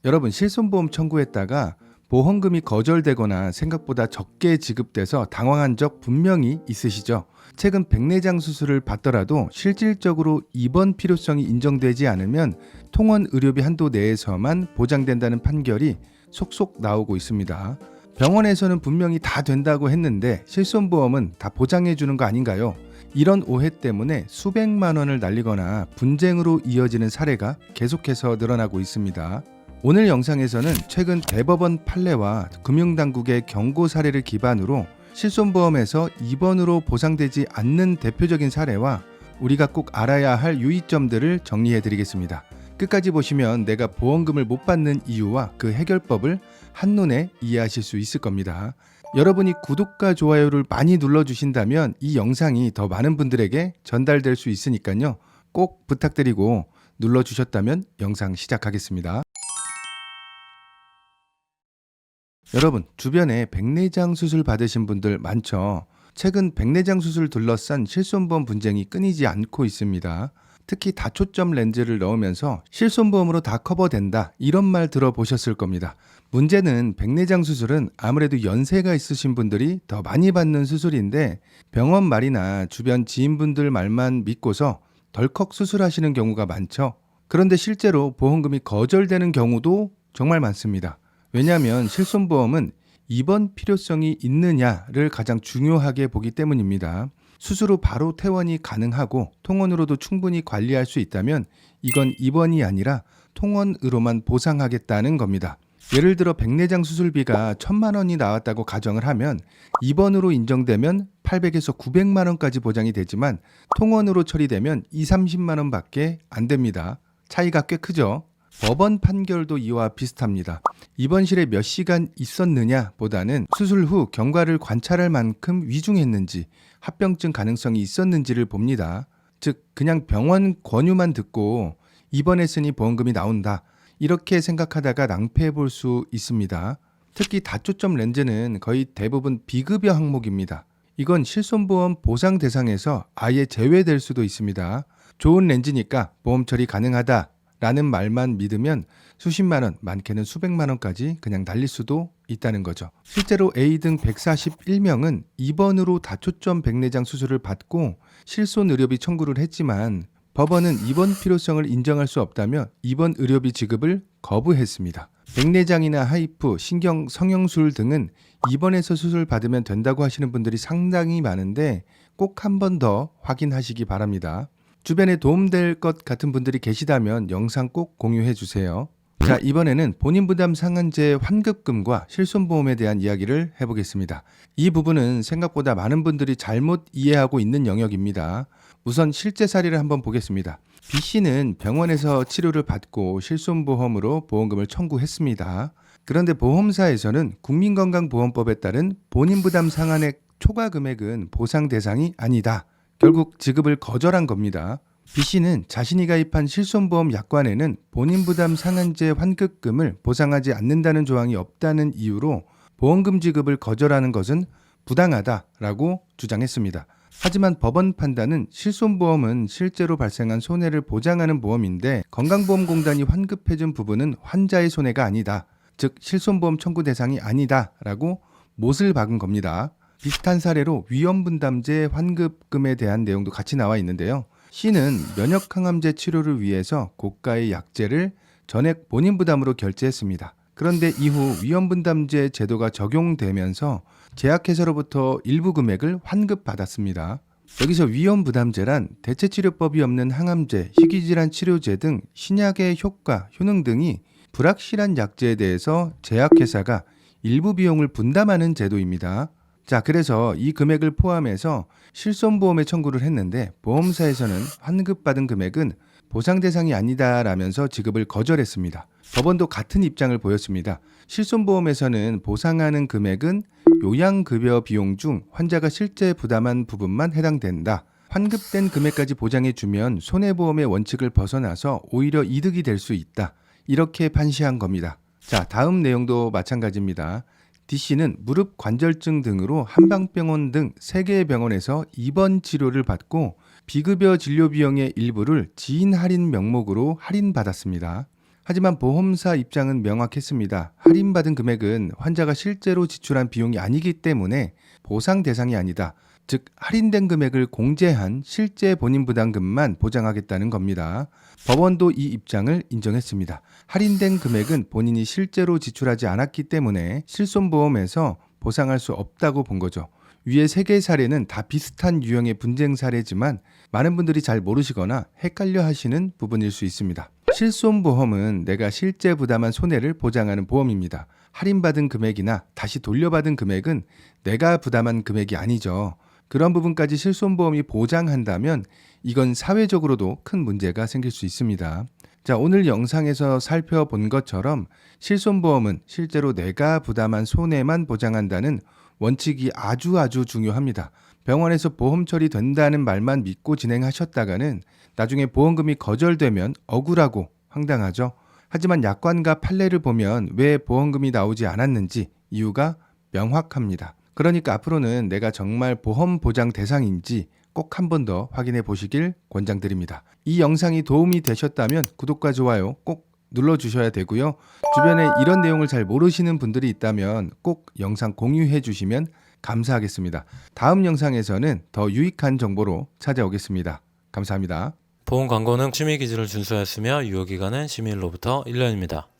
여러분, 실손보험 청구했다가 보험금이 거절되거나 생각보다 적게 지급돼서 당황한 적 분명히 있으시죠? 최근 백내장 수술을 받더라도 실질적으로 입원 필요성이 인정되지 않으면 통원 의료비 한도 내에서만 보장된다는 판결이 속속 나오고 있습니다. 병원에서는 분명히 다 된다고 했는데 실손보험은 다 보장해 주는 거 아닌가요? 이런 오해 때문에 수백만 원을 날리거나 분쟁으로 이어지는 사례가 계속해서 늘어나고 있습니다. 오늘 영상에서는 최근 대법원 판례와 금융당국의 경고 사례를 기반으로 실손보험에서 입원으로 보상되지 않는 대표적인 사례와 우리가 꼭 알아야 할 유의점들을 정리해 드리겠습니다. 끝까지 보시면 내가 보험금을 못 받는 이유와 그 해결법을 한눈에 이해하실 수 있을 겁니다. 여러분이 구독과 좋아요를 많이 눌러주신다면 이 영상이 더 많은 분들에게 전달될 수 있으니까요. 꼭 부탁드리고 눌러주셨다면 영상 시작하겠습니다. 여러분, 주변에 백내장 수술 받으신 분들 많죠? 최근 백내장 수술 둘러싼 실손보험 분쟁이 끊이지 않고 있습니다. 특히 다초점 렌즈를 넣으면서 실손보험으로 다 커버된다, 이런 말 들어보셨을 겁니다. 문제는 백내장 수술은 아무래도 연세가 있으신 분들이 더 많이 받는 수술인데 병원 말이나 주변 지인분들 말만 믿고서 덜컥 수술하시는 경우가 많죠. 그런데 실제로 보험금이 거절되는 경우도 정말 많습니다. 왜냐하면 실손보험은 입원 필요성이 있느냐를 가장 중요하게 보기 때문입니다. 수술 후 바로 퇴원이 가능하고 통원으로도 충분히 관리할 수 있다면 이건 입원이 아니라 통원으로만 보상하겠다는 겁니다. 예를 들어 백내장 수술비가 1,000만 원이 나왔다고 가정을 하면 입원으로 인정되면 800에서 900만 원까지 보장이 되지만 통원으로 처리되면 2, 30만 원밖에 안 됩니다. 차이가 꽤 크죠? 법원 판결도 이와 비슷합니다. 입원실에 몇 시간 있었느냐 보다는 수술 후 경과를 관찰할 만큼 위중했는지 합병증 가능성이 있었는지를 봅니다. 즉 그냥 병원 권유만 듣고 입원했으니 보험금이 나온다, 이렇게 생각하다가 낭패해 볼 수 있습니다. 특히 다초점 렌즈는 거의 대부분 비급여 항목입니다. 이건 실손보험 보상 대상에서 아예 제외될 수도 있습니다. 좋은 렌즈니까 보험 처리 가능하다 라는 말만 믿으면 수십만 원, 많게는 수백만 원까지 그냥 날릴 수도 있다는 거죠. 실제로 A 등 141명은 입원으로 다초점 백내장 수술을 받고 실손 의료비 청구를 했지만 법원은 입원 필요성을 인정할 수 없다며 입원 의료비 지급을 거부했습니다. 백내장이나 하이프, 신경 성형술 등은 입원해서 수술 받으면 된다고 하시는 분들이 상당히 많은데 꼭 한 번 더 확인하시기 바랍니다. 주변에 도움될 것 같은 분들이 계시다면 영상 꼭 공유해 주세요. 자, 이번에는 본인 부담 상한제 환급금과 실손보험에 대한 이야기를 해보겠습니다. 이 부분은 생각보다 많은 분들이 잘못 이해하고 있는 영역입니다. 우선 실제 사례를 한번 보겠습니다. B씨는 병원에서 치료를 받고 실손보험으로 보험금을 청구했습니다. 그런데 보험사에서는 국민건강보험법에 따른 본인 부담 상한액 초과 금액은 보상 대상이 아니다, 결국 지급을 거절한 겁니다. B씨는 자신이 가입한 실손보험 약관에는 본인 부담 상한제 환급금을 보상하지 않는다는 조항이 없다는 이유로 보험금 지급을 거절하는 것은 부당하다라고 주장했습니다. 하지만 법원 판단은 실손보험은 실제로 발생한 손해를 보장하는 보험인데 건강보험공단이 환급해준 부분은 환자의 손해가 아니다, 즉 실손보험 청구 대상이 아니다라고 못을 박은 겁니다. 비슷한 사례로 위험분담제 환급금에 대한 내용도 같이 나와 있는데요. C는 면역항암제 치료를 위해서 고가의 약제를 전액 본인 부담으로 결제했습니다. 그런데 이후 위험분담제 제도가 적용되면서 제약회사로부터 일부 금액을 환급받았습니다. 여기서 위험부담제란 대체치료법이 없는 항암제, 희귀질환 치료제 등 신약의 효과, 효능 등이 불확실한 약제에 대해서 제약회사가 일부 비용을 분담하는 제도입니다. 자, 그래서 이 금액을 포함해서 실손보험에 청구를 했는데 보험사에서는 환급받은 금액은 보상 대상이 아니다라면서 지급을 거절했습니다. 법원도 같은 입장을 보였습니다. 실손보험에서는 보상하는 금액은 요양급여 비용 중 환자가 실제 부담한 부분만 해당된다. 환급된 금액까지 보장해주면 손해보험의 원칙을 벗어나서 오히려 이득이 될 수 있다, 이렇게 판시한 겁니다. 자, 다음 내용도 마찬가지입니다. D씨는 무릎 관절증 등으로 한방병원 등 3개의 병원에서 입원 치료를 받고 비급여 진료 비용의 일부를 지인 할인 명목으로 할인받았습니다. 하지만 보험사 입장은 명확했습니다. 할인받은 금액은 환자가 실제로 지출한 비용이 아니기 때문에 보상 대상이 아니다. 즉 할인된 금액을 공제한 실제 본인 부담금만 보장하겠다는 겁니다. 법원도 이 입장을 인정했습니다. 할인된 금액은 본인이 실제로 지출하지 않았기 때문에 실손보험에서 보상할 수 없다고 본 거죠. 위의 3개의 사례는 다 비슷한 유형의 분쟁 사례지만 많은 분들이 잘 모르시거나 헷갈려 하시는 부분일 수 있습니다. 실손보험은 내가 실제 부담한 손해를 보장하는 보험입니다. 할인받은 금액이나 다시 돌려받은 금액은 내가 부담한 금액이 아니죠. 그런 부분까지 실손보험이 보장한다면 이건 사회적으로도 큰 문제가 생길 수 있습니다. 자, 오늘 영상에서 살펴본 것처럼 실손보험은 실제로 내가 부담한 손해만 보장한다는 원칙이 아주 중요합니다. 병원에서 보험 처리된다는 말만 믿고 진행하셨다가는 나중에 보험금이 거절되면 억울하고 황당하죠. 하지만 약관과 판례를 보면 왜 보험금이 나오지 않았는지 이유가 명확합니다. 그러니까 앞으로는 내가 정말 보험 보장 대상인지 꼭 한 번 더 확인해 보시길 권장드립니다. 이 영상이 도움이 되셨다면 구독과 좋아요 꼭 눌러주셔야 되고요. 주변에 이런 내용을 잘 모르시는 분들이 있다면 꼭 영상 공유해 주시면 감사하겠습니다. 다음 영상에서는 더 유익한 정보로 찾아오겠습니다. 감사합니다. 보험 광고는 심의 기준을 준수하였으며 유효기간은 심의일로부터 1년입니다.